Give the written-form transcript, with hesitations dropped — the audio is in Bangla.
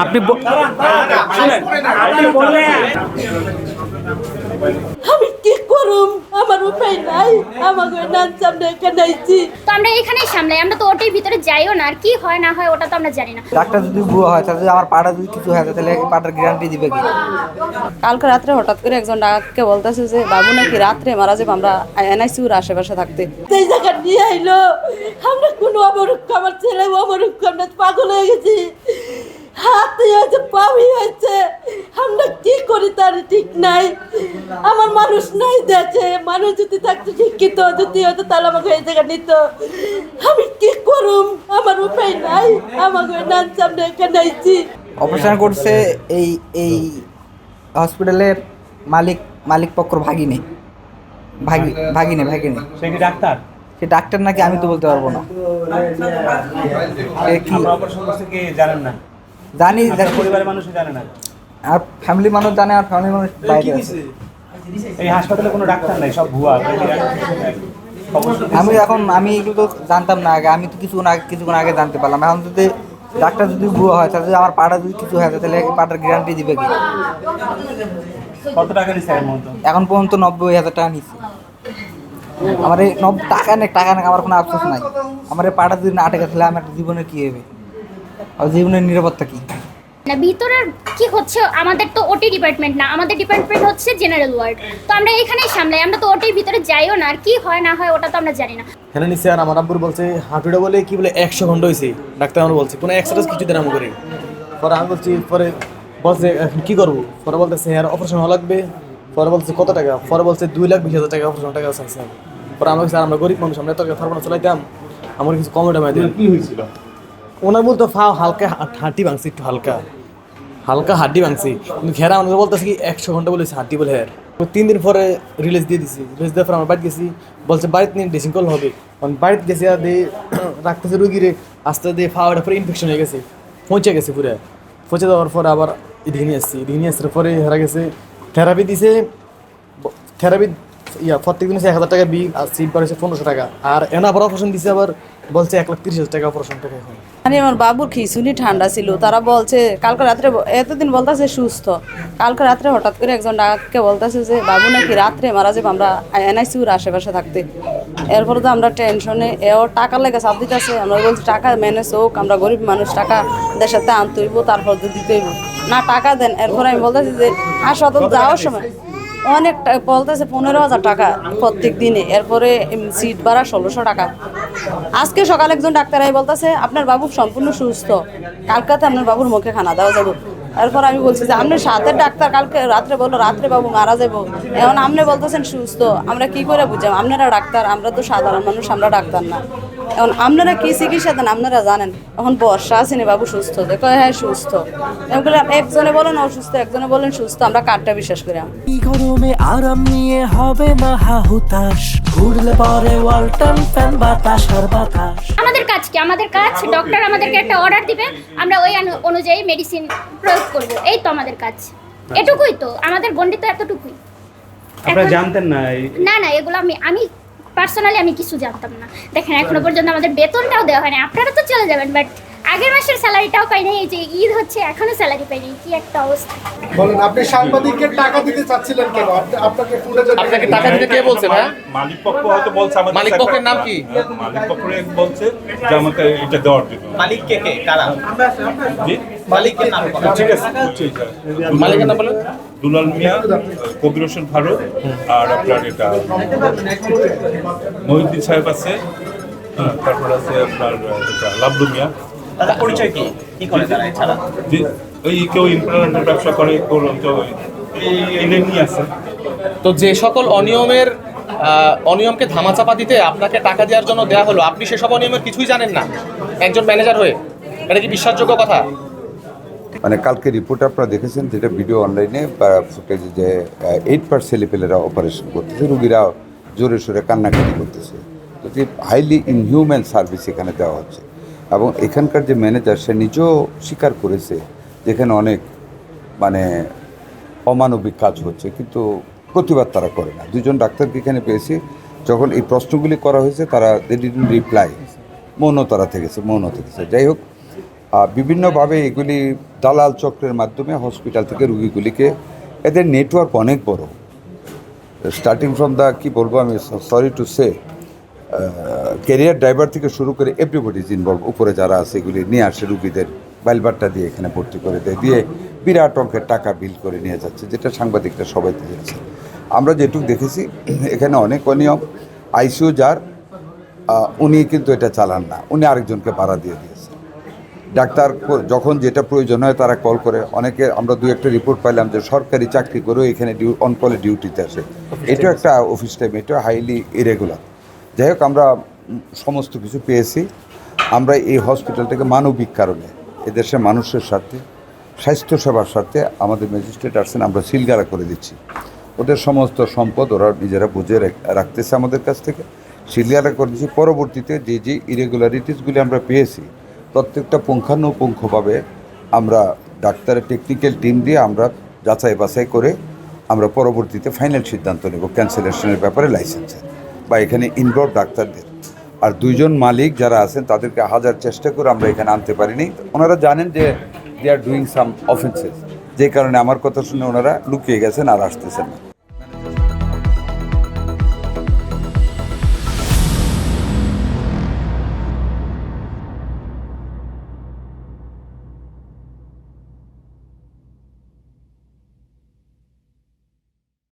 আপনি আমি কি করুম, আমার উপায় নাই, আমাকে নান সামনে এখানে আইছি। তো আমরা এখানেই সামলাই, আমরা তো ওটির ভিতরে যাইও না, আর কি হয় না হয় ওটা তো আমরা জানি না। ডাক্তার যদি ভুয়া হয় তাহলে আমার পাটা যদি কিছু হয় তাহলে পাটার গ্যারান্টি দিবে কি? কালকে রাত্রে হঠাৎ করে একজন ডাক্তারকে বলতেছে যে বাবু নাকি রাত্রে মারা যাবে, আমরা এনআইসিউর আশেপাশে থাকতে। সেই জায়গা নিয়ে আইলো, আমরা কোনো অবরুক্ষ, আমার ছেলে অবরুক্ষ, আমরা পাগল হয়ে গেছি, হাতে হয়েছে, পাওই হয়েছে, আমরা কি করি তার ঠিক নাই। আমার মানুষ নাই দেখে, মানুষ যদি থাকতো শিক্ষিত যদি হতো তাহলে আমাকে এই জায়গা নিত। আমি কি করুম, আমার উপায় নাই, আমাকে নান সামনে এখানে আইছি। অপারেশন করছে এই এই হসপিটালের মালিক পক্ষর ভাগিনে ভাগিনে সে কি ডাক্তার? সে ডাক্তার নাকি আমি তো বলতে পারবো না। সে কি অপারেশন করছে কি জানেন না? জানি, পরিবারের মানুষ জানে না, আর ফ্যামিলি মানুষ জানে, আর ফ্যামিলি মানুষ বাইরে আছে। এই হাসপাতালে কোনো ডাক্তার নাই, সব ভুয়া। আমি এগুলো তো জানতাম না আগে, আমি তো কিছুক্ষণ আগে জানতে পারলাম। এখন যদি ডাক্তার যদি ভুয়া হয় তাহলে আমার পাটা যদি কিছু হয় তাহলে পাটার গ্যারান্টি দিবে কি? কত টাকা নিচ্ছে এখন পর্যন্ত 90,000 টাকা নিচ্ছে। আমার এই টাকা নেই আমার কোনো আফসোস নাই। আমার এই পাটা যদি না আটকে তাহলে আমার জীবনের কী হবে, আর জীবনের নিরাপত্তা কী? না ভিতরের কি হচ্ছে, আমাদের তো ওটি ডিপার্টমেন্ট না, আমাদের ডিপার্টমেন্ট হচ্ছে জেনারেল ওয়ার্ড। তো আমরা এখানেই সামলাই, আমরা তো ওটির ভিতরে যাইও না, আর কি হয় না হয় ওটা তো আমরা জানি না। হ্যাঁ নিচ্ছে, আর আমার আব্বুর বলছে হাঁটুটা বলে কি বলে 100 ঘন্টা হয়েছে, ডাক্তার আমার বলছে কোনো এক্সারসাইজ কিছু দিন আমি করি। পরে আমি বলছি, পরে বলছে এখন কী করবো, পরে বলতেছে হ্যাঁ অপারেশন হওয়া লাগবে। পরে বলছে কত টাকা, পরে বলছে 2,20,000 টাকা অপারেশন টাকা চাইছে। পরে আমরা বলছি আমরা গরিব মানুষ, আমরা তো ফার্মানো চালাইতাম, আমার কিছু কমে টাকা দিন। কি হয়েছিল? ওনার বলতো হালকা হাঁটি ভাঙছি, একটু হালকা হাড্ডি ভাঙছি, কিন্তু ঘেরা আমাকে বলতেছে কি 100 ঘন্টা বলেছে হাড্ডি বলে। হ্যাঁ 3 দিন পরে রিলিজ দিয়ে দিছি। রিলিজ দেওয়ার পর আমরা বাড়িতে গেছি, বলছে বাড়িতে নিয়ে ড্রেসিং করলে হবে। কারণ বাড়িতে গেছে আর দিয়ে রাখতেছে রুগীরে, আস্তে দিয়ে ফাওয়াটা পরে ইনফেকশন হয়ে গেছে, পৌঁছে গেছে পুরো। পৌঁছে দেওয়ার পরে আবার এদিকে নিয়ে আসার পরে হারা গেছে। থেরাপি দিছে, থেরাপি প্রত্যেক দিন 1,000 টাকা বিল, আর সিট বাড়ছে 1500 টাকা। আর এনা আবার অপারেশন দিছে, আবার বলছে 1,30,000 টাকা অপারেশন টাকা। এখন মানে আমার বাবুর খিচুনি ঠান্ডা ছিল, তারা বলছে কালকে রাত্রে, এতদিন বলতেছে সুস্থ, কালকে রাত্রে হঠাৎ করে একজন ডাক্তারকে বলতেছে যে বাবু নাকি রাত্রে মারা যাবে, আমরা এনআইসিউর আশেপাশে থাকতে। এরপরে তো আমরা টেনশনে, ওর টাকার লেগে চাপ দিতেছে। আমরা বলছি টাকা ম্যানেজ হোক, আমরা গরিব মানুষ, টাকা দেশের তে আনতে হইব, তারপর তো দিতে হইব না, টাকা দেন। এরপরে আমি বলতেছি যে হাসপাতাল যাওয়ার সময় অনেক বলতেছে 15,000 টাকা প্রত্যেক দিনে, এরপরে সিট ভাড়া 1,600 টাকা। আজকে সকালে একজন ডাক্তার বলতেছে আপনার বাবু সম্পূর্ণ সুস্থ, কালকাতে আপনার বাবুর মুখে খানা দেওয়া যাবে। এরপর আমি বলছি যে আপনার সাথে ডাক্তার কালকে রাত্রে বললো রাত্রে বাবু মারা যাবো, এখন আপনি বলতেছেন সুস্থ, আমরা কি করে বুঝলাম আপনারা ডাক্তার, আমরা তো সাধারণ মানুষ, আমরা ডাক্তার না। এখন আপনারা কি চিকিৎসা দেন আপনারা জানেন। এখন বর্ষা আসেনি বাবু সুস্থ, দেখো হ্যাঁ সুস্থ, একজনে বলেন অসুস্থ, একজনে বলেন সুস্থ, আমরা কারটা বিশ্বাস করি। গরমে আরাম নিয়ে হবে না হাহুতাশ, ঘুরলে পরে ওয়ালটন ফ্যান বাতাস আর বাতাস। আমাদের কাজ কি? আমাদের কাজ ডক্টর আমাদেরকে একটা অর্ডার দিবে, আমরা ওই অনুযায়ী মেডিসিন প্রয়োগ করব, এই তো আমাদের কাজ। এটুকুই তো আমাদের গণ্ডি, তো এতটুকুই। আপনারা জানতেন না? না এগুলো আমি পার্সোনালি আমি কিছু জানতাম না। দেখেন এখনো পর্যন্ত আমাদের বেতনটাও দেওয়া হয়নি। আপনারা তো চলে যাবেন, বাট আগের মাসের স্যালারিটাও পাই নাই, এই যে ঈদ হচ্ছে এখনো স্যালারি পাই নাই, কি একটা অবস্থা। বলেন আপনি সাংবাদিককে টাকা দিতে চাচ্ছিলেন কেন? আপনাকে আপনাকে টাকা দিতে কে বলছে ভাই? মালিক পক্ষ হয়তো বলছে, আমাদের মালিক পক্ষের নাম কি? মালিক পক্ষ বলছে যে আমাকে এটা দেওয়ার জন্য। মালিক কে কারা? জি মালিকের নাম বলেন। ঠিক আছে, ঠিক আছে। মালিকের নাম বলেন। দুলাল মিয়া, কবির হোসেন ফারুক, আর আপনার এটা মহিউদ্দিন সাহেব আছে, তারপর আছে আপনার এটা লাবলু মিয়া। পরিচয় কি কি করে তারা এছাড়া? জি, ওই কেউ ইমপ্লয়মেন্টের ব্যবসা করে, কেউ এই নিয়ে আছে। তো যে সকল অনিয়মকে ধামাচাপা দিতে আপনাকে টাকা দেওয়ার জন্য দেওয়া হলো, আপনি সেসব অনিয়মের কিছুই জানেন না একজন ম্যানেজার হয়ে, এটা কি বিশ্বাসযোগ্য কথা? মানে কালকে রিপোর্ট আপনারা দেখেছেন, যেটা ভিডিও অনলাইনে বা ফুটেজে, যে 8% ছেলেপেলেরা অপারেশন করতেছে, রুগীরা জোরে সোরে কান্নাকাটি করতেছে। তো যে হাইলি ইনহিউম্যান সার্ভিস এখানে দেওয়া হচ্ছে, এবং এখানকার যে ম্যানেজার সে নিজেও স্বীকার করেছে যেখানে অনেক মানে অমানবিক কাজ হচ্ছে, কিন্তু প্রতিবাদ তারা করে না। দুজন ডাক্তারকে এখানে পেয়েছি, যখন এই প্রশ্নগুলি করা হয়েছে তারা দে ডিডন্ট রিপ্লাই, মৌন থেকেছে। যাই হোক, বিভিন্নভাবে এগুলি দালাল চক্রের মাধ্যমে হসপিটাল থেকে রুগীগুলিকে, এদের নেটওয়ার্ক অনেক বড়, স্টার্টিং ফ্রম দ্য কি বলবো আমি, sorry to say, career driver থেকে শুরু করে এভরিবডি ইজ ইনভলভ। উপরে যারা আছে এগুলি নিয়ে আসে রুগীদের বাইলবাট্টা দিয়ে এখানে ভর্তি করে দেয়, দিয়ে বিরাট অঙ্কের টাকা বিল করে নিয়ে যাচ্ছে, যেটা সাংবাদিকরা সবাই দেখেছে। আমরা যেটুকু দেখেছি এখানে অনেক অনিয়ম। আইসিইউ যার উনি কিন্তু এটা চালান না, উনি আরেকজনকে ভাড়া দিয়ে দিয়েছে। ডাক্তার যখন যেটা প্রয়োজন হয় তারা কল করে, অনেকে আমরা 2-1টা রিপোর্ট পাইলাম যে সরকারি চাকরি করেও এখানে অন কলে ডিউটিতে আসে। এটাও একটা অফিস টাইম, এটা হাইলি ইরেগুলার। যাই হোক, আমরা সমস্ত কিছু পেয়েছি। আমরা এই হসপিটালটাকে মানবিক কারণে এদেশের মানুষের সাথে, স্বাস্থ্যসেবার সাথে আমাদের ম্যাজিস্ট্রেট আসছেন, আমরা সিলগালা করে দিচ্ছি। ওদের সমস্ত সম্পদ ওরা নিজেরা বুঝে রাখতেছে আমাদের কাছ থেকে, সিলগালা করে দিচ্ছি। পরবর্তীতে যে ইরেগুলারিটিসগুলি আমরা পেয়েছি প্রত্যেকটা পুঙ্খানুপুঙ্খভাবে আমরা ডাক্তারের টেকনিক্যাল টিম দিয়ে আমরা যাচাই বাছাই করে আমরা পরবর্তীতে ফাইনাল সিদ্ধান্ত নেব ক্যান্সেলেশনের ব্যাপারে, লাইসেন্সের বা এখানে ইনভলভ ডাক্তারদের। আর 2 জন মালিক যারা আছেন তাদেরকে হাজার চেষ্টা করে আমরা এখানে আনতে পারিনি। ওনারা জানেন যে দে আর ডুইং সাম অফেন্সেস, যে কারণে আমার কথা শুনে ওনারা লুকিয়ে গেছেন আর আসতেছেন না।